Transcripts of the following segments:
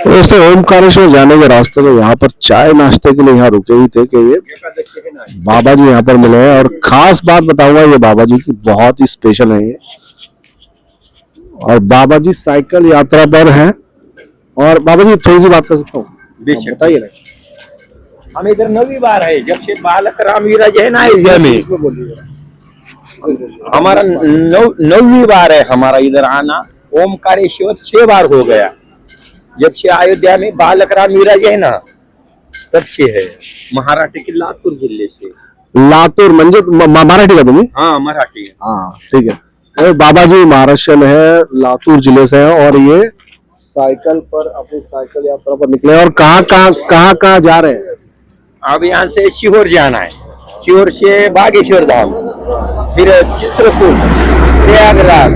दोस्तों ओमकारेश्वर जाने के रास्ते में यहाँ पर चाय नाश्ते के लिए यहाँ रुके ही थे कि ये बाबा जी यहाँ पर मिले हैं। और खास बात बताऊंगा ये बाबा जी की बहुत ही स्पेशल है ये। और बाबा जी साइकिल यात्रा पर हैं। और बाबा जी थोड़ी सी बात कर सकता हूँ? बताइए ना। हम इधर 9वीं बार है जब से बालक राम विराज है ना अयोध्या में। हमारा 9वीं बार है हमारा इधर आना। ओमकारेश्वर 6 बार हो गया जब से अयोध्या में बालक राम विराज है ना तब से है। महाराष्ट्र के लातूर जिले से। लातूर म्हणजे मराठी का तुम्ही? हाँ मराठी। हाँ ठीक है। तो बाबा जी महाराष्ट्र में है, लातूर जिले से है। और ये साइकिल पर अपनी साइकिल यात्रा पर निकले। और कहाँ जा रहे हैं? अब यहाँ से सीहोर जाना है, सीहोर से बागेश्वर धाम, फिर चित्रकूट, प्रयागराज,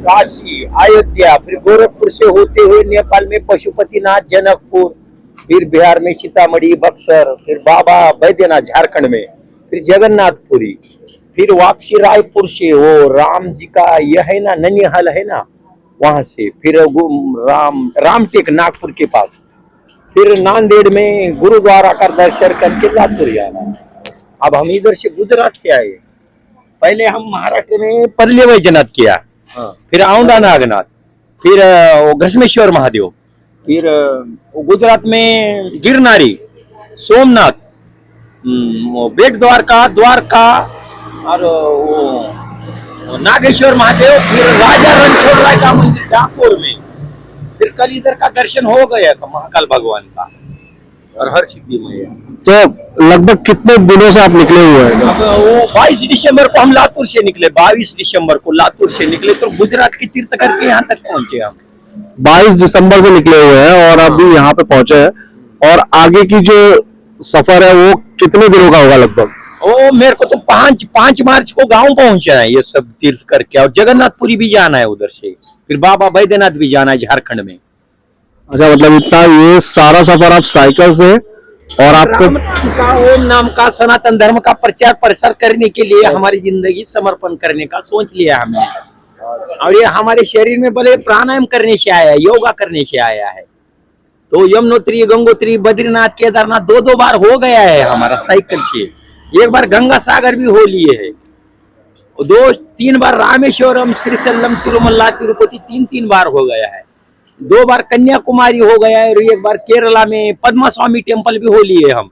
काशी, अयोध्या, फिर गोरखपुर से होते हुए नेपाल में पशुपतिनाथ, जनकपुर, फिर बिहार में सीतामढ़ी, बक्सर, फिर बाबा बैद्यनाथ झारखंड में, फिर जगन्नाथपुरी, फिर वापसी रायपुर से वो राम जी का यह है ना ननिहाल है ना वहां से, फिर रामटेक नागपुर के पास, फिर नांदेड़ में गुरुद्वारा का दर्शन करके लातूर जाना। अब हम इधर से गुजरात से आए। पहले हम महाराष्ट्र में परले वैजनाथ किया, फिर औंधा नागनाथ, फिर घृष्मेश्वर महादेव, फिर गुजरात में गिरनारी, सोमनाथ, बेट द्वारका और नागेश्वर महादेव, फिर राजा रणछोड़ राय का मंदिर डाकोर में, फिर कल इधर का दर्शन हो गया था महाकाल भगवान का और हर सिद्धि मैया। तो लगभग कितने दिनों से आप निकले हुए हैं? वो 22 दिसंबर को हम लातूर से निकले। 22 दिसंबर को लातूर से निकले तो गुजरात की तीर्थ करके यहाँ तक पहुंचे हम। 22 दिसंबर से निकले हुए हैं और अभी यहाँ पे पहुंचे हैं। और आगे की जो सफर है वो कितने दिनों का होगा लगभग? वो मेरे को तो 5 मार्च को गांव पहुंचना है ये सब तीर्थ करके। और जगन्नाथपुरी भी जाना है उधर से, फिर बाबा बैद्यनाथ भी जाना है झारखंड में। अच्छा, मतलब इतना ये सारा सफर आप साइकिल से? और आपको ओम नाम का सनातन धर्म का प्रचार प्रसार करने के लिए हमारी जिंदगी समर्पण करने का सोच लिया हमने। और ये हमारे शरीर में भले प्राणायाम करने से आया है, योगा करने से आया है। तो यमुनोत्री, गंगोत्री, बद्रीनाथ, केदारनाथ 2 बार हो गया है हमारा साइकिल से। एक बार गंगा सागर भी हो लिए है। 2-3 बार रामेश्वरम, श्रीशैलम, तिरुमला, तिरुपति 3 बार हो गया है। 2 बार कन्याकुमारी हो गया है और एक बार केरला में पद्मा स्वामी टेम्पल भी हो लिए हम।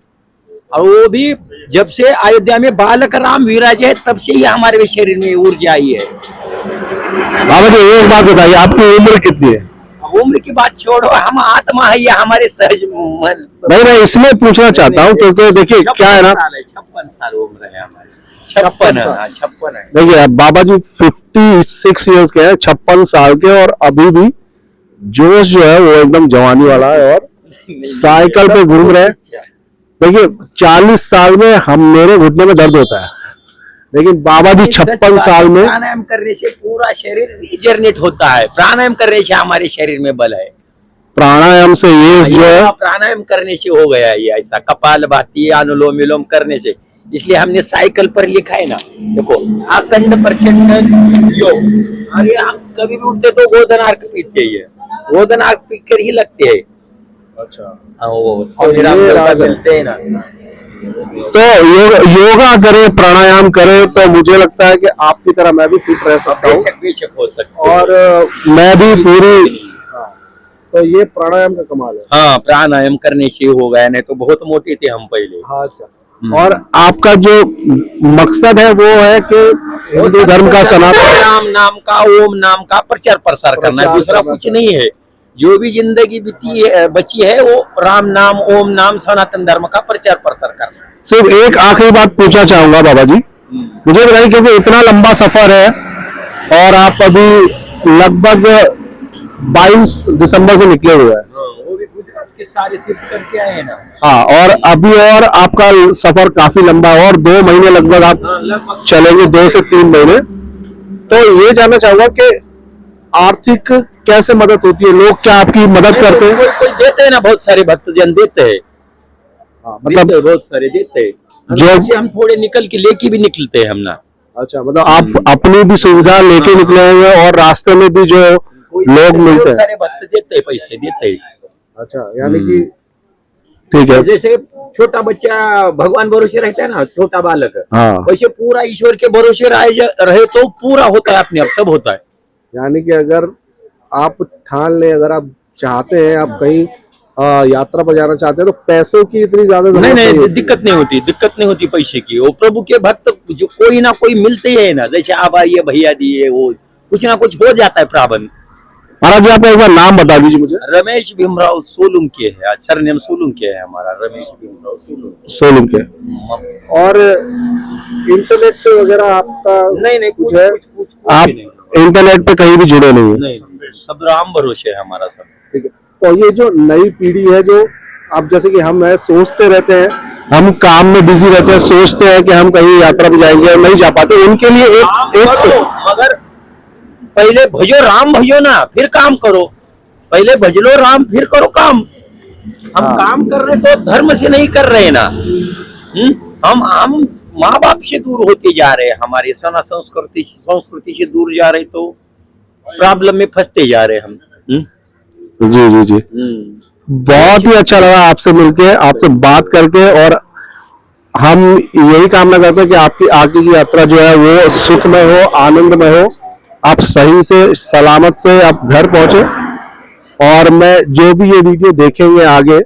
और वो भी जब से अयोध्या में बालक राम विराज है तब से ही हमारे शरीर में ऊर्जा आई है। बाबा जी एक बात बताइए, आपकी उम्र कितनी है? उम्र की बात छोड़ो, हम आत्मा है या हमारे सहज मन। मैं इसलिए पूछना चाहता हूँ क्योंकि देखिए क्या है ना, 56 साल उम्र है हमारी। 56 है। देखिए बाबा जी 56 ईयर्स के हैं, 56 साल के। और अभी भी जोश जो है वो एकदम जवानी वाला है और साइकिल पे घूम रहे हैं। देखिए 40 साल में हम मेरे घुटने में दर्द होता है, लेकिन बाबा जी 56 साल में प्राणायाम करने से पूरा शरीर रिजनरेट होता है। प्राणायाम करने से हमारे शरीर में बल है। प्राणायाम से ये जो है प्राणायाम करने से हो गया ये ऐसा। कपालभाति, अनुलोम विलोम करने से। इसलिए हमने साइकिल पर लिखा है ना, देखो अखंड प्रचंड योग। अरे हम कभी भी उठते तो गोधन अर्घ पीते ही है, गोधन अर्घ पी कर ही लगते है। अच्छा वो चलते है ना। तो योगा करे, प्राणायाम करे तो मुझे लगता है कि आपकी तरह मैं भी फिट रह सकता हूँ। बेशक हो सकता और मैं भी पूरी। तो ये प्राणायाम का कमाल है। हाँ, प्राणायाम करने से हो गया, नहीं तो बहुत मोटे थे हम पहले। अच्छा। और आपका जो मकसद है वो है कि हिंदू धर्म का सनातन राम नाम का, ओम नाम का प्रचार प्रसार करना है, दूसरा कुछ नहीं है। जो भी जिंदगी बची है वो राम नाम, ओम नाम, सनातन धर्म का प्रचार प्रसार करना है। सिर्फ एक आखिरी बात पूछना चाहूंगा बाबा जी, मुझे बताइए क्योंकि इतना लंबा सफर है और आप अभी लगभग 22 दिसंबर से निकले हुए हैं। वो भी गुजरात के सारे तीर्थ करके आए हैं ना। हाँ, और अभी और आपका सफर काफी लंबा है और 2 महीने लगभग आप चलेंगे, 2 से 3 महीने। तो ये जानना चाहूंगा कि आर्थिक कैसे मदद होती है? लोग क्या आपकी मदद करते हैं? कोई देते हैं ना, बहुत सारे भक्तजन देते हैं। मतलब बहुत सारे देते हैं जो हम थोड़े निकल के लेके भी निकलते हैं हम ना। अच्छा, मतलब आप अपनी भी सुविधा लेके निकले हैं और रास्ते में भी जो लोग मिलते बहुत हैं। सारे भक्त देते हैं, पैसे देते हैं। अच्छा, यानी कि ठीक है। जैसे छोटा बच्चा भगवान भरोसे रहता है ना, छोटा बालक, हाँ, वैसे पूरा ईश्वर के भरोसे रहे तो पूरा होता है, अपने आप सब होता है। यानी कि अगर आप ठान लें, अगर आप चाहते हैं, आप कहीं यात्रा पर जाना चाहते हैं, तो पैसों की इतनी ज्यादा नहीं जरूरत नहीं, होती। दिक्कत नहीं होती पैसे की। वो प्रभु के भक्त जो कोई ना कोई मिलते ही है ना, जैसे आप आइए भैया दिए, वो कुछ ना कुछ हो जाता है प्राबंध। महाराज जी, आपका एक बार नाम बता दीजिए मुझे। रमेश भीमराव सोलुंके है, सरनेम सोलुंके है हमारा, रमेश भीमराव सोलुंके। सोलम के। और इंटरनेट वगैरह आपका नहीं कुछ कुछ है? कुछ कुछ आप भी नहीं, इंटरनेट पे कहीं भी जुड़े नहीं है? नहीं, सब राम भरोसे है हमारा सब। ठीक है। तो ये जो नई पीढ़ी है, जो अब जैसे कि हम है, सोचते रहते हैं, हम काम में बिजी रहते हैं, सोचते हैं कि हम कहीं यात्रा पे जाएंगे और नहीं जा पाते, उनके लिए एक करो, मगर पहले भजो राम, भजो ना, फिर काम करो। पहले भज लो राम, फिर करो काम। हम हाँ। काम कर रहे तो धर्म से नहीं कर रहे ना। हम माँ बाप से दूर होते जा रहे हैं, हमारी सना संस्कृति से दूर जा रहे, तो प्रॉब्लम में फंसते जा रहे हम। जी जी जी, बहुत ही अच्छा लगा आपसे मिलके, आपसे बात करके, और हम यही कामना करते हैं कि आपकी आगे की यात्रा जो है वो सुखमय हो, आनंदमय हो, आप सही से सलामत से आप घर पहुंचे। और मैं जो भी ये वीडियो देखेंगे आगे,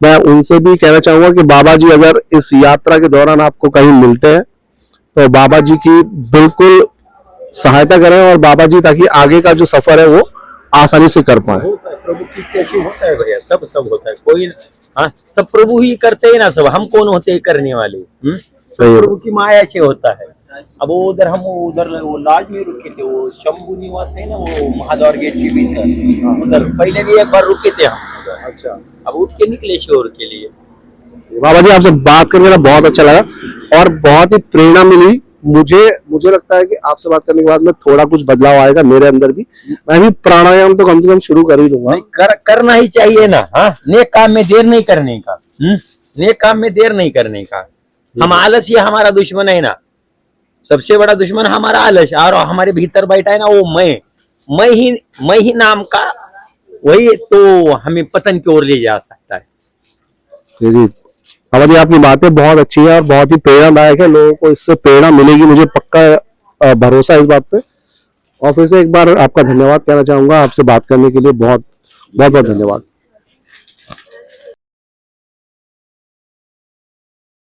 मैं उनसे भी कहना चाहूंगा कि बाबा जी अगर इस यात्रा के दौरान आपको कहीं मिलते हैं, तो बाबा जी की बिल्कुल सहायता करें, और बाबा जी ताकि आगे का जो सफर है वो आसानी से कर पाए। होता है, प्रभु की कैसी होता है भैया, सब होता है। कोई हाँ, सब प्रभु ही करते हैं ना, सब हम कौन होते हैं करने वाले। सही है। प्रभु की माया से होता है। अब वो उधर हम उधर वो लाज में रुके थे, वो शंभू निवास है ना, वो महाद्वार गेट के भीतर, उधर पहले भी एक बार रुके थे हम। अच्छा, अब उठ के निकले शोर के लिए। बाबा जी आपसे बात करके ना बहुत अच्छा लगा, और बहुत ही प्रेरणा मिली मुझे लगता है कि आपसे बात करने के बाद में थोड़ा कुछ बदलाव आएगा मेरे अंदर भी। मैं भी प्राणायाम तो कम से कम शुरू कर ही लूंगा। करना ही चाहिए ना। हाँ, नेक काम में देर नहीं करने का। नेक काम में देर नहीं करने का। हम आलस, ये हमारा दुश्मन है ना, सबसे बड़ा दुश्मन हमारा आलस, और हमारे भीतर बैठा है ना वो मैं ही नाम का, वही तो हमें पतन की ओर ले जा सकता है। जी जी, बाबा जी आपकी बातें बहुत अच्छी है और बहुत ही प्रेरणादायक है, लोगों को इससे प्रेरणा मिलेगी, मुझे पक्का भरोसा है इस बात पे। और फिर से एक बार आपका धन्यवाद कहना चाहूंगा, आपसे बात करने के लिए बहुत बहुत धन्यवाद।